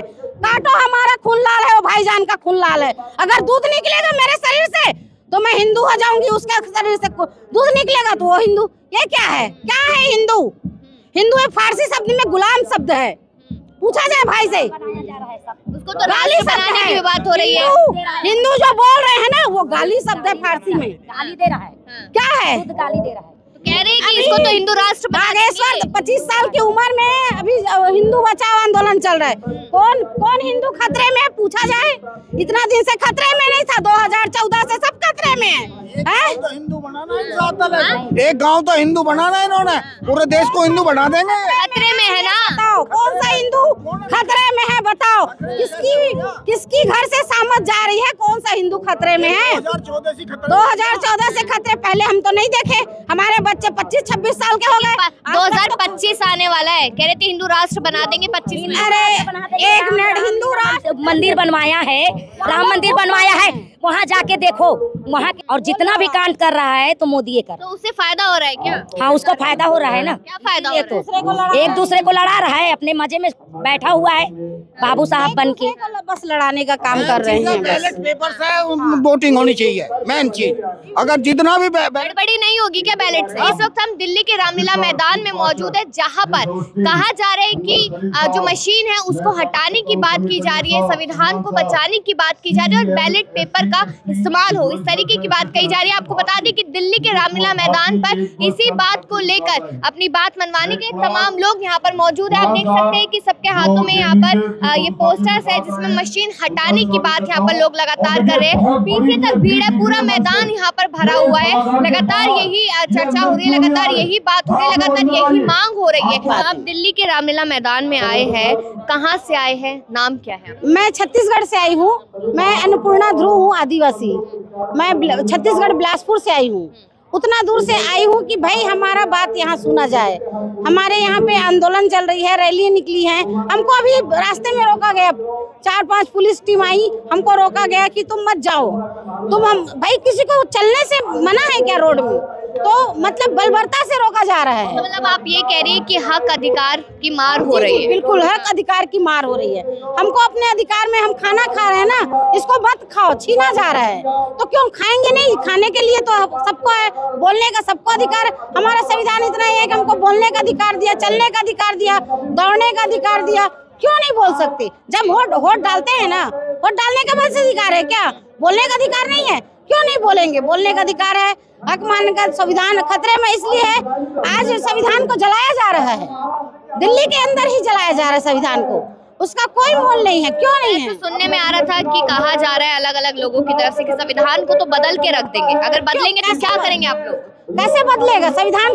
काटो, हमारा खून लाल है, वो भाईजान का खून लाल है। अगर दूध निकलेगा मेरे शरीर से तो मैं हिंदू हो जाऊंगी, उसके शरीर से दूध निकलेगा तो वो हिंदू। ये क्या है, क्या है हिंदू? हिंदू एक फारसी शब्द में गुलाम शब्द है। पूछा जाए भाई से, उसको तो गाली बनाने की बात हो रही है। हिंदू जो बोल रहे हैं ना वो गाली शब्द है, फारसी में गाली दे रहा है। क्या है, गाली दे रहा है। कह रहे हैं कि इसको तो हिंदू राष्ट्र बागेश्वर 25 साल की उम्र में अभी हिंदू बचाओ आंदोलन चल रहा है। कौन हिंदू खतरे में है? पूछा जाए, इतना दिन से खतरे में नहीं था, 2014 से सब खतरे में है। तो हिंदू बनाना ही चाहता है, एक गांव तो हिंदू बनाना है इन्होंने, पूरे देश को हिंदू बना देंगे। खतरे में है ना? बताओ कौन सा हिंदू खतरे में है? बताओ किसकी घर से सामत जा रही है? कौन सा हिंदू खतरे में है? 2014 से खतरे, पहले हम तो नहीं देखे। हमारे बच्चे 25-26 साल के हो गए। 2025 आने वाला है, कह रहे थे हिंदू राष्ट्र बना देंगे 25 में। अरे एक मिनट, हिंदू राष्ट्र मंदिर बनवाया है, राम मंदिर बनवाया है, वहाँ जाके देखो वहाँ। और जितना भी कांड कर रहा है तो मोदी कर, तो उससे फायदा हो रहा है क्या? हाँ उसको फायदा हो रहा है ना। क्या फायदा हो रहा है? तो एक दूसरे को लड़ा रहा है, अपने मजे में बैठा हुआ है बाबू साहब बन के, बस लड़ाने का काम कर रहे हैं। बैलेट पेपर से वोटिंग होनी चाहिए, मेन चीज। अगर जितना भी गड़बड़ी नहीं होगी क्या बैलेट से? इस वक्त हम दिल्ली के रामलीला मैदान में मौजूद है, जहां पर कहा जा रहा है कि जो मशीन है उसको हटाने की बात की जा रही है, संविधान को बचाने की बात की जा रही है और बैलेट पेपर का इस्तेमाल हो, इस तरीके की बात कही जा रही है। आपको बता दें कि दिल्ली के रामलीला मैदान पर इसी बात को लेकर अपनी बात मनवाने के तमाम लोग यहाँ पर मौजूद है। आप देख सकते हैं कि सबके हाथों में यहाँ पर ये पोस्टर्स है जिसमें मशीन हटाने की बात यहाँ पर लोग लगातार कर रहे हैं। पीछे तक भीड़ है, पूरा मैदान यहाँ पर भरा हुआ है। लगातार यही चर्चा हो रही है, लगातार यही बात हो रही है, लगातार यही मांग हो रही है। आप दिल्ली के रामलीला मैदान में आए हैं, कहाँ से आए हैं, नाम क्या है? मैं छत्तीसगढ़ से आई हूँ। मैं अन्नपूर्णा ध्रुव हूँ, आदिवासी। मैं छत्तीसगढ़ बिलासपुर से आई हूँ। उतना दूर से आई हूँ कि भाई हमारा बात यहाँ सुना जाए। हमारे यहाँ पे आंदोलन चल रही है, रैली निकली है। हमको अभी रास्ते में रोका गया, 4-5 पुलिस टीम आई, हमको रोका गया कि तुम मत जाओ। हम भाई किसी को चलने से मना है क्या रोड में? तो मतलब बलबरता से रोका जा रहा है। तो मतलब आप ये कह रही है कि हक अधिकार की मार हो रही है? बिल्कुल हक अधिकार की मार हो रही है। हमको अपने अधिकार में, हम खाना खा रहे हैं ना, इसको मत खाओ, छीना जा रहा है। तो क्यों खाएंगे नहीं? खाने के लिए तो सबको है, बोलने का सबको अधिकार। हमारा संविधान इतना ही है कि हमको बोलने का अधिकार दिया, चलने का अधिकार दिया, दौड़ने का अधिकार दिया। क्यों नहीं बोल सकते? जब वोट डालते हैं ना, वोट डालने का बस अधिकार है क्या? बोलने का अधिकार नहीं है? क्यों नहीं बोलेंगे? बोलने का अधिकार है। हक मान का संविधान खतरे में इसलिए है, आज संविधान को जलाया जा रहा है, दिल्ली के अंदर ही जलाया जा रहा है संविधान को। उसका कोई मोल नहीं है। क्यों नहीं है? तो सुनने में आ रहा था कि कहा जा रहा है अलग अलग लोगों की तरफ से कि संविधान को तो बदल के रख देंगे। अगर बदलेंगे तो क्या करेंगे आप लोग? कैसे बदलेगा संविधान?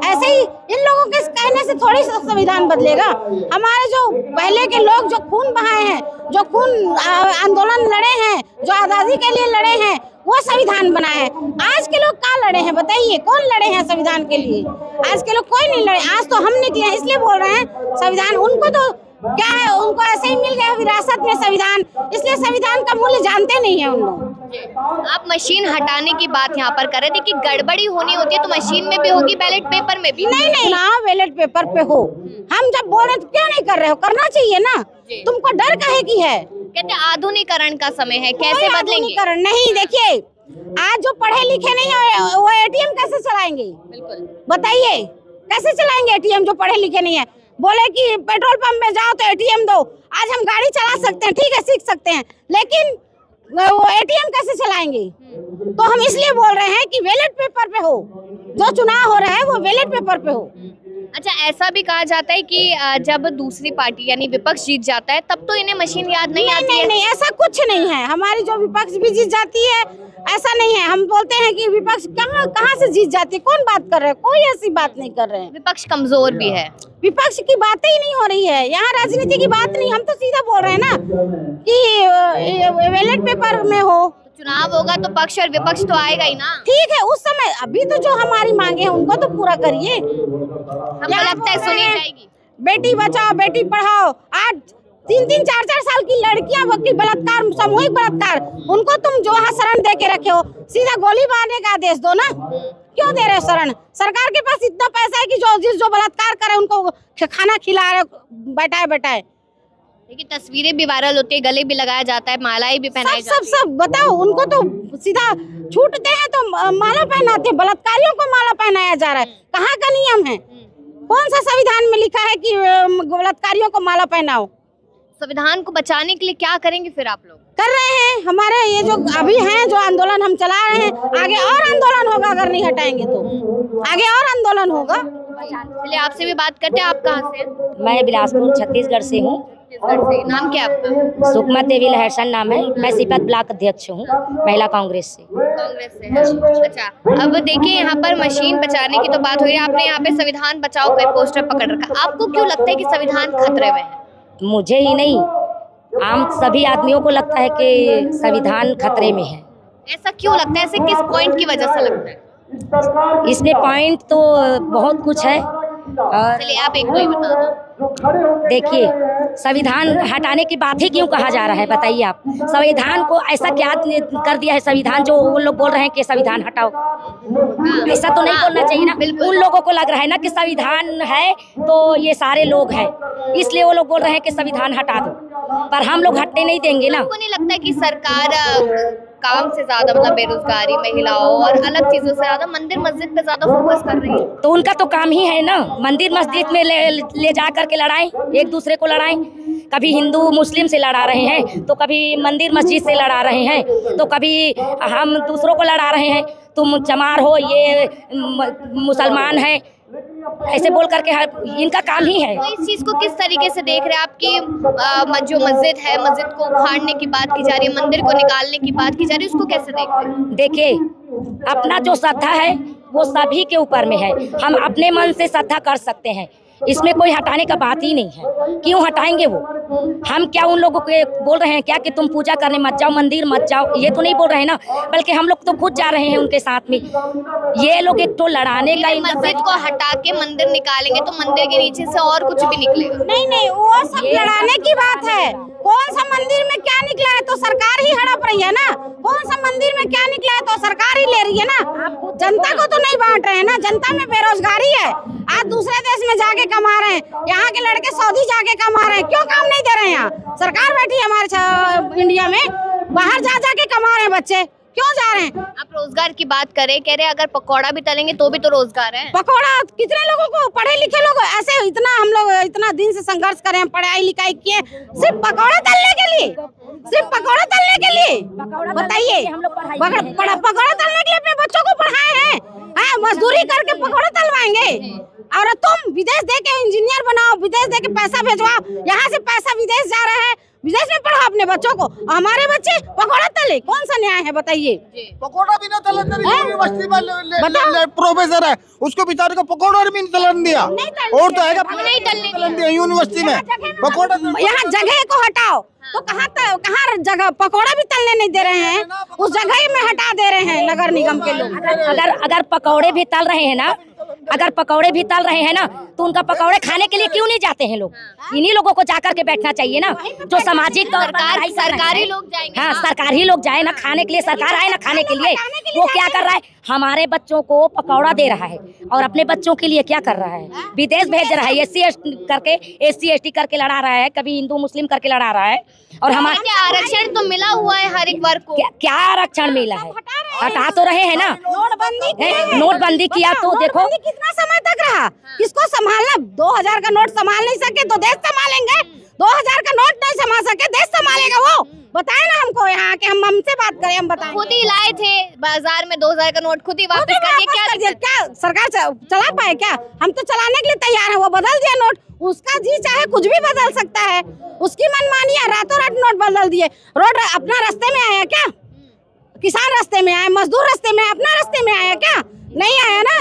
ऐसे ही इन लोगों के कहने से थोड़ी संविधान बदलेगा। हमारे जो पहले के लोग जो खून बहाए हैं, जो खून आंदोलन लड़े हैं, जो आजादी के लिए लड़े हैं, वो संविधान बनाए हैं। आज के लोग क्या लड़े हैं बताइए? कौन लड़े हैं संविधान के लिए? आज के लोग कोई नहीं लड़े। आज तो हम निकले हैं इसलिए बोल रहे हैं संविधान। उनको तो क्या है, उनको ऐसे ही मिल गया विरासत में संविधान, इसलिए संविधान का मूल्य जानते नहीं है उन लोग। आप मशीन हटाने की बात यहाँ पर कर रहे थे कि गड़बड़ी होनी होती है तो मशीन में भी होगी, बैलेट पेपर में भी? नहीं ना, बैलेट पेपर पे हो। हम जब बोल रहे तो क्यों नहीं कर रहे हो? करना चाहिए ना। तुमको डर काहे की है? कहते आधुनिकरण का समय है, कैसे बदलेंगे? नहीं, देखिए आज जो पढ़े लिखे नहीं है वो एटीएम कैसे चलाएंगे? बिल्कुल बताइए, कैसे चलाएंगे एटीएम जो पढ़े लिखे नहीं है? बोले कि पेट्रोल पंप में जाओ तो एटीएम दो। आज हम गाड़ी चला सकते हैं, ठीक है, सीख सकते हैं, लेकिन वो एटीएम कैसे चलाएंगे? तो हम इसलिए बोल रहे हैं कि बैलेट पेपर पे हो, जो चुनाव हो रहा है वो बैलेट पेपर पे हो। अच्छा, ऐसा भी कहा जाता है कि जब दूसरी पार्टी यानी विपक्ष जीत जाता है तब तो इन्हें मशीन याद नहीं आती है। नहीं, ऐसा कुछ नहीं है। हमारी जो विपक्ष भी जीत जाती है, ऐसा नहीं है। हम बोलते हैं कि विपक्ष कहाँ से जीत जाती है? कौन बात कर रहे हैं? कोई ऐसी बात नहीं कर रहे हैं। विपक्ष कमजोर भी है, विपक्ष की बातें ही नहीं हो रही है यहाँ, राजनीति की बात नहीं। हम तो सीधा बोल रहे हैं ना कि बैलेट पेपर में हो। चुनाव होगा तो पक्ष और विपक्ष तो आएगा ही ना। ठीक है, उस समय अभी तो जो हमारी मांगे हैं उनको तो पूरा करिए। हमको लगता है सुनी जाएगी। बेटी बचाओ, बेटी पढ़ाओ। आज 3-3, 4-4 साल की लड़कियां बलात्कार, सामूहिक बलात्कार, उनको तुम जो है शरण दे के रखे हो, सीधा गोली मारने का आदेश दो ना। क्यों दे रहे शरण? सरकार के पास इतना पैसा है कि जो बलात्कार करे उनको खाना खिला रहे बैठाए। देखिए तस्वीरें भी वायरल होती है, गले भी लगाया जाता है, मालाएं भी पहनाई जाती है। सब बताओ, उनको तो सीधा छूटते हैं तो माला पहनाते हैं, बलात्कारियों को माला पहनाया जा रहा है। कहाँ का नियम है? कौन सा संविधान में लिखा है कि बलात्कारियों को माला पहनाओ? संविधान को बचाने के लिए क्या करेंगे फिर आप लोग? कर रहे हैं, हमारे ये जो अभी हैं जो आंदोलन हम चला रहे हैं, आगे और आंदोलन होगा। अगर नहीं हटाएंगे तो आगे और आंदोलन होगा। चलिए आपसे भी बात करते हैं। आप कहाँ से? मैं बिलासपुर छत्तीसगढ़ से हूँ। छत्तीसगढ़ से। नाम क्या है आपका? सुकमा देवी लहरसन नाम है। मैं सीपत ब्लॉक अध्यक्ष हूँ, महिला कांग्रेस से। कांग्रेस से है। अच्छा, अब देखिए यहाँ पर मशीन बचाने की तो बात हो रही है, आपने यहाँ पे संविधान बचाओ का पोस्टर पकड़ रखा। आपको क्यों लगता है कि संविधान खतरे में है? मुझे ही नहीं, आम सभी आदमियों को लगता है कि संविधान खतरे में है। ऐसा क्यों लगता है? ऐसे किस पॉइंट की वजह से लगता है? इसमें पॉइंट तो बहुत कुछ है। और चलिए आप एक दो ही बता दो। देखिए, संविधान हटाने की बात ही क्यों कहा जा रहा है, बताइए आप। संविधान को ऐसा क्या कर दिया है संविधान जो वो लोग बोल रहे हैं कि संविधान हटाओ? ऐसा तो नहीं बोलना चाहिए ना। उन लोगों को लग रहा है ना कि संविधान है तो ये सारे लोग हैं, इसलिए वो लोग बोल रहे हैं कि संविधान हटा दो, पर हम लोग हटने नहीं देंगे ना। आपको नहीं लगता है कि सरकार काम से ज्यादा मतलब बेरोजगारी, महिलाओं और अलग चीजों से ज्यादा मंदिर मस्जिद पे ज्यादा फोकस कर रही है? तो उनका तो काम ही है ना, मंदिर मस्जिद में ले जा करके लड़ाएं, एक दूसरे को लड़ाएं। कभी हिंदू मुस्लिम से लड़ा रहे हैं, तो कभी मंदिर मस्जिद से लड़ा रहे हैं, तो कभी हम दूसरों को लड़ा रहे हैं। तुम चमार हो, ये मुसलमान है, ऐसे बोल करके इनका काम ही है। तो इस चीज को किस तरीके से देख रहे हैं आपकी? जो मस्जिद है, मस्जिद को उखाड़ने की बात की जा रही है, मंदिर को निकालने की बात की जा रही है, उसको कैसे देख रहे हैं? देखिए, अपना जो श्रद्धा है वो सभी के ऊपर में है। हम अपने मन से श्रद्धा कर सकते हैं, इसमें कोई हटाने का बात ही नहीं है। क्यों हटाएंगे वो? हम क्या उन लोगों को बोल रहे हैं क्या कि तुम पूजा करने मत जाओ, मंदिर मत जाओ? ये तो नहीं बोल रहे हैं ना, बल्कि हम लोग तो खुद जा रहे हैं उनके साथ में। ये लोग एक तो लड़ाने का, मस्जिद को हटा के मंदिर निकालेंगे तो मंदिर के नीचे से और कुछ भी निकलेगा? नहीं, वो सब लड़ाने की बात है। कौन सा मंदिर में क्या निकला है तो सरकार ही हड़प रही है ना। कौन सा मंदिर में क्या निकला है तो सरकार ही ले रही है ना। जनता को तो नहीं बांट रहे हैं ना। जनता में बेरोजगारी है, आज दूसरे देश में जाके कमा रहे हैं, यहाँ के लड़के सऊदी जाके कमा रहे हैं। क्यों काम नहीं दे रहे हैं? यहाँ सरकार बैठी है हमारे इंडिया में, बाहर जा जाके कमा रहे हैं बच्चे, क्यों जा रहे हैं? आप रोजगार की बात करें, कह रहे हैं अगर पकौड़ा भी तलेंगे तो भी तो रोजगार है। पकौड़ा कितने लोगों को, पढ़े लिखे लोग ऐसे, इतना हम लोग इतना दिन से संघर्ष करें, पढ़ाई लिखाई किए, सिर्फ पकौड़ा तलने के लिए, सिर्फ पकौड़ा तलने के लिए। बताइए, पकौड़ा तलने के लिए अपने बच्चों को पढ़ाए हैं? मजदूरी करके पकौड़ा तलवाएंगे? और तुम विदेश दे के इंजीनियर बनाओ, विदेश दे के पैसा भेजवाओ, यहाँ से पैसा विदेश जा रहा है, विदेश में पढ़ाओ अपने बच्चों को, हमारे बच्चे पकौड़ा तले? कौन सा न्याय है बताइए? पकौड़ा भी ना तलन दिया, यूनिवर्सिटी में प्रोफेसर है, उसको बेचारे को पकौड़ा भी नहीं तलन दिया। और तो है नहीं तलन दिया यूनिवर्सिटी में पकौड़ा। यहाँ जगह को हटाओ तो कहाँ जगह पकौड़ा भी तलने नहीं दे रहे हैं, उस जगह में हटा दे रहे हैं नगर निगम के लोग। अगर पकौड़े भी तल रहे हैं ना, अगर पकौड़े भी तल रहे हैं ना, तो उनका पकौड़े खाने के लिए क्यों नहीं जाते हैं लोग? इन्हीं लोगों को जाकर के बैठना चाहिए ना, जो सामाजिक तौर पर सरकारी लोग जाएंगे। हाँ, सरकारी लोग जाए ना खाने के लिए, सरकार आए ना खाने के लिए। वो क्या कर रहा है? हमारे बच्चों को पकौड़ा दे रहा है और अपने बच्चों के लिए क्या कर रहा है? विदेश भेज रहा है, एससी एसटी करके लड़ा रहा है, कभी हिंदू मुस्लिम करके लड़ा रहा है। और हमारे आरक्षण तो मिला हुआ है हर एक वर्ग को। क्या आरक्षण मिला है? हटा तो रहे हैं ना। नोटबंदी किया तो देखो कितना समय तक रहा, किसको संभालना? 2000 का नोट संभाल नहीं सके तो देश संभालेंगे? 2000 का नोट नहीं संभाल सके, देश संभालेगा वो? बताए ना हमको, यहाँ के हम हमसे बात करें, हम बताएं। खुद ही लाए थे बाजार में 2000 का नोट, खुद ही वापस कर दिया। क्या सरकार चला पाए क्या? हम तो चलाने के लिए तैयार है, वो बदल दिया नोट। उसका जी चाहे कुछ भी बदल सकता है, उसकी मनमानी है, रातों रात नोट बदल दिए। रोड अपना रास्ते में आया क्या? किसान रास्ते में आए, मजदूर रास्ते में, अपना रास्ते में आया क्या? नहीं आया ना।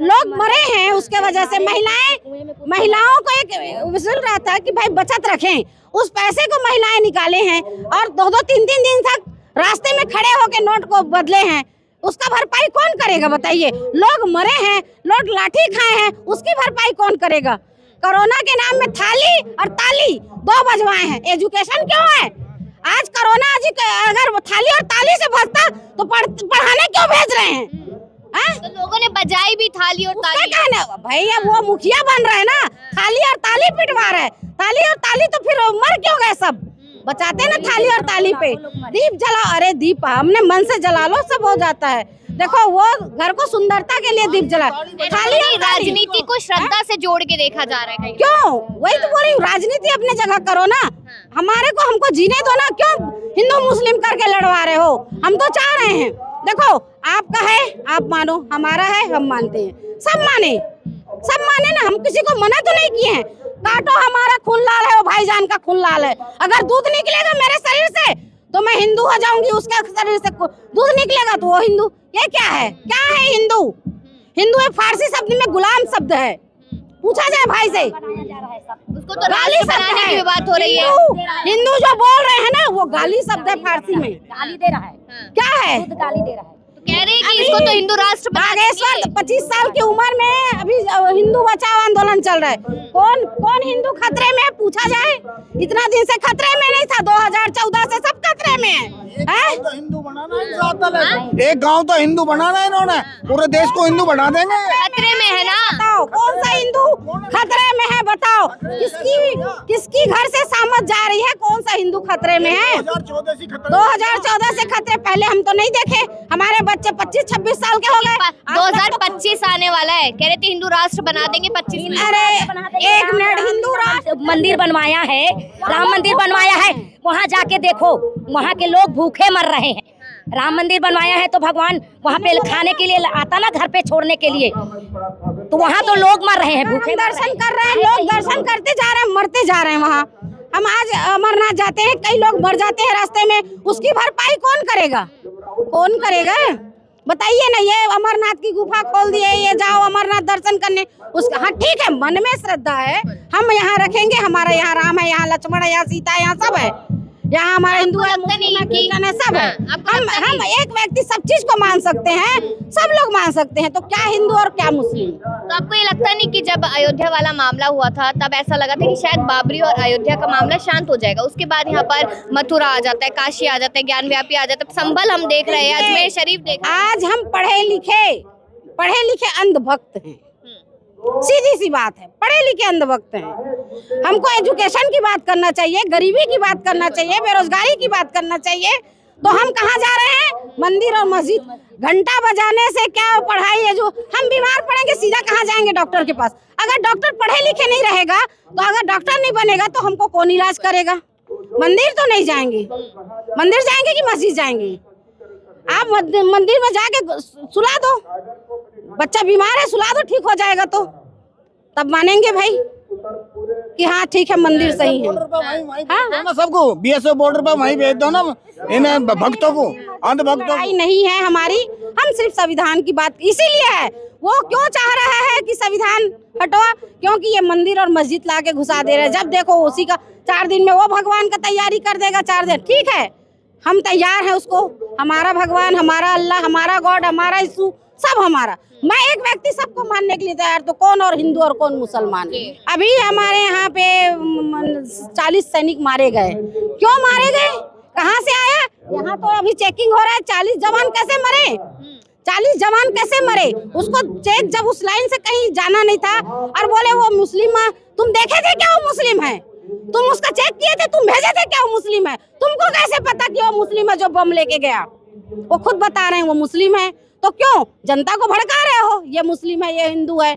लोग मरे हैं उसके वजह से। महिलाओं को एक विसल रहा था कि भाई बचत रखें, उस पैसे को महिलाएं निकाले हैं और 2-2, 3-3 दिन तक रास्ते में खड़े होके नोट को बदले हैं। उसका भरपाई कौन करेगा बताइए? लोग मरे हैं, लोग लाठी खाए हैं, उसकी भरपाई कौन करेगा? कोरोना के नाम में थाली और ताली 2 बजवाए हैं। एजुकेशन क्यों है? आज कोरोना अगर थाली और ताली से बचता तो पढ़ाने क्यों भेज रहे हैं? तो लोगों ने बजाई भी थाली और ताली। कहना भाई, अब वो मुखिया बन रहे हैं ना, थाली और ताली पिटवा रहे, ताली और ताली, तो फिर मर क्यों गए सब? बचाते ना थाली और ताली पे। दीप जला, अरे दीप हमने मन से जला लो, सब हो जाता है। देखो वो घर को सुंदरता के लिए दीप जला, थाली और राजनीति को श्रद्धा से जोड़ के देखा जा रहा है कहीं। क्यों? वही तो बोल रही हूँ, राजनीति अपने जगह करो ना, हमारे को हमको जीने दो ना। क्यों हिंदू मुस्लिम करके लड़वा रहे हो? हम तो चाह रहे हैं, देखो आपका है आप मानो, हमारा है हम मानते हैं, सब माने ना, हम किसी को मना तो नहीं किए हैं। काटो, हमारा खून लाल है, वो भाईजान का खून लाल है। अगर दूध निकलेगा मेरे शरीर से तो मैं हिंदू हो जाऊंगी, उसके शरीर से दूध निकलेगा तो वो हिंदू। ये क्या है हिंदू? हिंदू एक फारसी शब्द में गुलाम शब्द है, पूछा जाए भाई से। उसको तो गाली बनाने की बात हो रही है। हिंदू जो बोल रहे हैं ना, वो गाली शब्द है, फारसी में गाली दे रहा है। क्या है? गाली दे रहा है। कह रहे हैं कि इसको तो हिंदू राष्ट्र बागेश्वर 25 साल की उम्र में अभी हिंदू बचाओ आंदोलन चल रहा है। कौन हिंदू खतरे में है? पूछा जाए। इतना दिन से खतरे में नहीं था, 2014 से सब खतरे में है। तो हिंदू बनाना है, एक गांव तो हिंदू बनाना है इन्होंने, पूरे देश को हिंदू बना देंगे। खतरे में है ना? बताओ कौन सा हिंदू खतरे में है? बताओ किसकी घर से सामत जा रही है? कौन सा हिंदू खतरे में है? 2014 से खतरे, पहले हम तो नहीं देखे। हमारे बच्चे 25-26 साल के हो गए। 2025 आने वाला है, कह रहे थे हिंदू राष्ट्र बना देंगे 25 में। अरे एक मिनट, हिंदू राष्ट्र मंदिर बनवाया है, राम मंदिर बनवाया है, वहाँ जाके देखो, वहाँ के लोग भूखे मर रहे हैं। राम मंदिर बनवाया है तो भगवान वहाँ पे खाने के लिए आता ना, घर पे छोड़ने के लिए, तो वहाँ तो लोग मर रहे हैं, भूखे दर्शन कर रहे हैं लोग, दर्शन करते जा रहे हैं, मरते जा रहे हैं। वहाँ हम आज अमरनाथ जाते हैं, कई लोग मर जाते हैं रास्ते में, उसकी भरपाई कौन करेगा? कौन करेगा बताइए ना? ये अमरनाथ की गुफा खोल दिए, ये जाओ अमरनाथ दर्शन करने, उसका हाँ ठीक है, मन में श्रद्धा है, हम यहाँ रखेंगे, हमारा यहाँ राम है, यहाँ लक्ष्मण है, यहाँ सीता है, यहाँ सब है, यहाँ हमारा हिंदू है, मुस्लिम है, क्रिश्चियन है, सब है। हम एक व्यक्ति सब चीज को मान सकते हैं, सब लोग मान सकते हैं, तो क्या हिंदू और क्या मुस्लिम? तो आपको ये लगता नहीं कि जब अयोध्या वाला मामला हुआ था तब ऐसा लगा था कि शायद बाबरी और अयोध्या का मामला शांत हो जाएगा, उसके बाद यहाँ पर मथुरा आ जाता है, काशी आ जाता है, ज्ञानव्यापी आ जाता है, संभल हम देख रहे हैं, अजमेर शरीफ देख रहे हैं। आज हम पढ़े लिखे अंधभक्त हैं, सीधी सी बात है, पढ़े लिखे अंधभक्त हैं। हमको एजुकेशन की बात करना चाहिए, गरीबी की बात करना चाहिए, बेरोजगारी की बात करना चाहिए, तो हम कहाँ जा रहे हैं? मंदिर और मस्जिद। घंटा बजाने से क्या पढ़ाई है? जो हम बीमार पड़ेंगे सीधा कहाँ जाएंगे? डॉक्टर के पास। अगर डॉक्टर पढ़े लिखे नहीं रहेगा, तो अगर डॉक्टर नहीं बनेगा तो हमको कौन इलाज करेगा? मंदिर तो नहीं जाएंगे, मंदिर जाएंगे कि मस्जिद जाएंगे? आप मंदिर में जाके सुला दो, बच्चा बीमार है, सुला दो, ठीक हो जाएगा, तो तब मानेंगे भाई कि हाँ ठीक है, मंदिर सही है। हाँ? सबको BSF बॉर्डर पर वहीं भेज दो ना, इन भक्तों को, अंधभक्तों को। नहीं है हमारी, हम सिर्फ संविधान की बात, इसीलिए है वो क्यों चाह रहा है कि संविधान हटवा, क्योंकि ये मंदिर और मस्जिद ला के घुसा दे रहे हैं। जब देखो उसी का 4 दिन में वो भगवान का तैयारी कर देगा, 4 दिन ठीक है, हम तैयार हैं उसको, हमारा भगवान, हमारा अल्लाह, हमारा गॉड, हमारा यीशु, सब हमारा। मैं एक व्यक्ति सबको मानने के लिए तैयार, तो कौन और हिंदू और कौन मुसलमान? अभी हमारे यहाँ पे 40 सैनिक मारे गए, क्यों मारे गए? कहाँ से आया? यहाँ तो अभी चेकिंग हो रहा है, 40 जवान कैसे मरे? 40 जवान कैसे मरे? उसको चेक, जब उस लाइन से कहीं जाना नहीं था और बोले वो मुस्लिम है, तुम देखे थे क्या वो मुस्लिम है? तुम उसका चेक किए थे? तुम भेजे थे क्या वो मुस्लिम है? तुमको कैसे पता कि वो मुस्लिम है जो बम लेके गया? वो खुद बता रहे हैं वो मुस्लिम है, तो क्यों जनता को भड़का रहे हो? ये मुस्लिम है, ये हिंदू है।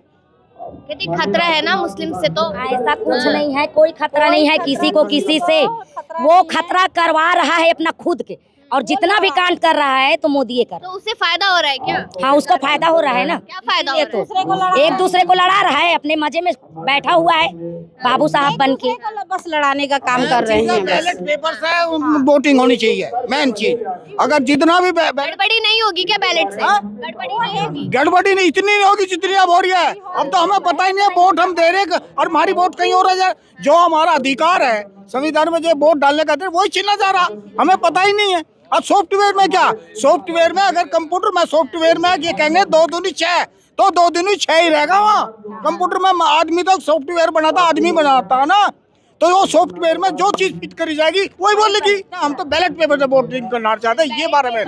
कहती खतरा है ना मुस्लिम से, तो ऐसा कुछ नहीं है, कोई खतरा नहीं है किसी को किसी से। वो खतरा करवा रहा है अपना खुद के, और जितना भी कांड कर रहा है तो मोदी कर। तो उससे फायदा हो रहा है क्या? हाँ, उसको फायदा हो रहा है ना। क्या फायदा हो ये रहा है? तो एक दूसरे को लड़ा रहा है, अपने मजे में बैठा हुआ है बाबू साहब बन के, बस लड़ाने का काम कर रहे हैं। बैलेट पेपर से वोटिंग होनी चाहिए, मेन चीज। अगर जितना भी गड़बड़ी नहीं होगी क्या बैलेट से? गड़बड़ी नहीं होगी? गड़बड़ी नहीं इतनी नहीं होगी जितनी अब हो रही है। अब तो हमें पता ही नहीं है, वोट हम दे रहे और हमारी वोट कहीं हो रहा है। जो हमारा अधिकार है संविधान में, जो वोट डालने का वही छीना जा रहा, हमें पता ही नहीं है। अब सॉफ्टवेयर में क्या, सॉफ्टवेयर में अगर कंप्यूटर में सॉफ्टवेयर में ये कहेंगे 2 दूनी 6, तो 2 दूनी 6 ही रहेगा। वहाँ कंप्यूटर में आदमी तो सॉफ्टवेयर बनाता, आदमी बनाता है ना, तो वो सॉफ्टवेयर में जो चीज फिट करी जाएगी वही बोलेगी। हम तो बैलेट पेपर से वोटिंग करना चाहते हैं, ये बारे में।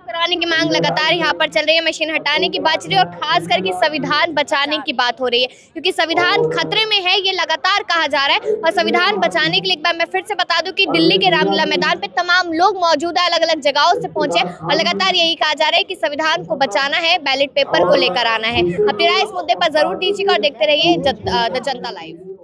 कराने की मांग लगातार यहाँ पर चल रही है, मशीन हटाने की बात चल रही है और खास करके संविधान बचाने की बात हो रही है, क्योंकि संविधान खतरे में है, ये लगातार कहा जा रहा है। और संविधान बचाने के लिए एक बार मैं फिर से बता दूं कि दिल्ली के रामलीला मैदान पे तमाम लोग मौजूद है, अलग अलग जगहों से पहुंचे और लगातार यही कहा जा रहा है कि संविधान को बचाना है, बैलेट पेपर को लेकर आना है। अपनी राय इस मुद्दे पर जरूर दीजिएगा और देखते रहिए द जनता लाइव।